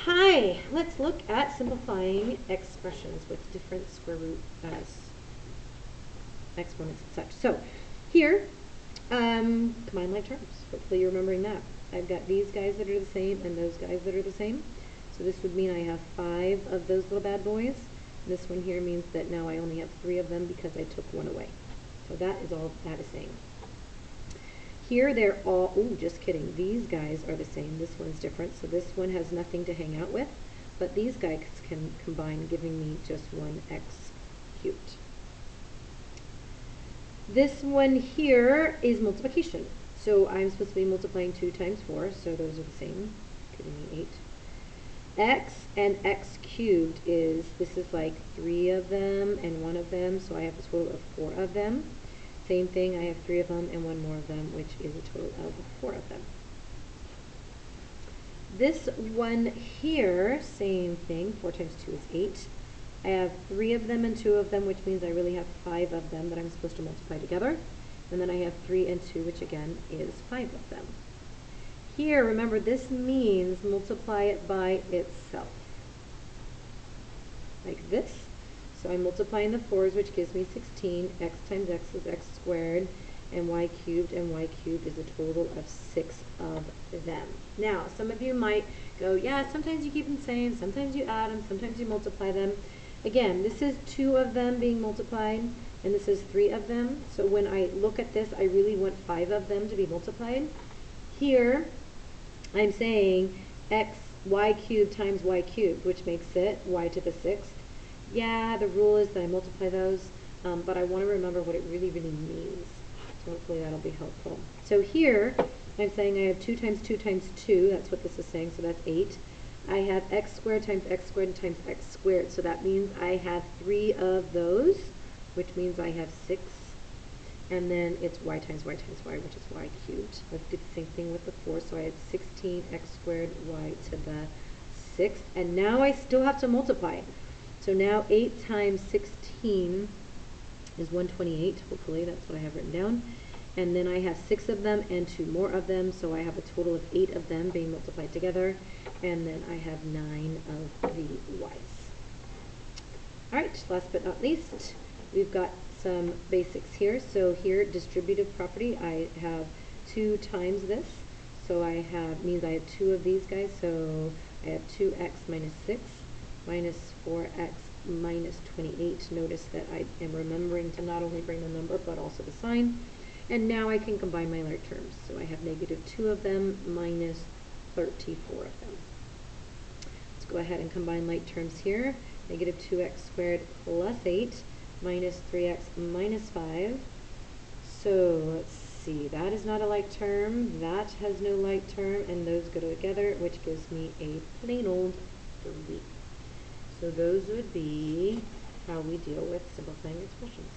Hi, let's look at simplifying expressions with different square root as exponents and such. So here, combine like terms. Hopefully you're remembering that. I've got these guys that are the same and those guys that are the same. So this would mean I have 5 of those little bad boys. This one here means that now I only have 3 of them because I took one away. So that is all that is saying. Here they're all, ooh, just kidding. These guys are the same. This one's different. So this one has nothing to hang out with. But these guys can combine, giving me just 1x cubed. This one here is multiplication. So I'm supposed to be multiplying 2 times 4. So those are the same, giving me 8. X and x cubed is, this is like 3 of them and 1 of them. So I have a total of 4 of them. Same thing, I have 3 of them and 1 more of them, which is a total of 4 of them. This one here, same thing, 4 times 2 is 8. I have 3 of them and 2 of them, which means I really have 5 of them that I'm supposed to multiply together. And then I have 3 and 2, which again is 5 of them. Here, remember, this means multiply it by itself. Like this. So I'm multiplying the 4's, which gives me 16. X times x is x squared, and y cubed is a total of 6 of them. Now, some of you might go, yeah, sometimes you keep them the same, sometimes you add them, sometimes you multiply them. Again, this is 2 of them being multiplied, and this is 3 of them. So when I look at this, I really want 5 of them to be multiplied. Here, I'm saying y cubed times y cubed, which makes it y to the 6th. Yeah, the rule is that I multiply those, but I want to remember what it really means. So hopefully that'll be helpful. So here, I'm saying I have 2 times 2 times 2. That's what this is saying, so that's 8. I have x squared times x squared times x squared. So that means I have 3 of those, which means I have 6. And then it's y times y times y, which is y cubed. Let's do the same thing with the 4. So I have 16x squared y to the 6th. And now I still have to multiply. So now 8 times 16 is 128. Hopefully that's what I have written down. And then I have 6 of them and 2 more of them. So I have a total of 8 of them being multiplied together. And then I have 9 of the y's. All right, last but not least, we've got some basics here. So here, distributive property, I have 2 times this. So I have, means I have 2 of these guys. So I have 2x minus 6. Minus 4x minus 28. Notice that I am remembering to not only bring the number but also the sign. And now I can combine my like terms. So I have negative 2 of them minus 34 of them. Let's go ahead and combine like terms here. Negative 2x squared plus 8 minus 3x minus 5. So let's see, that is not a like term. That has no like term, and those go together, which gives me a plain old 3. So those would be how we deal with simplifying expressions.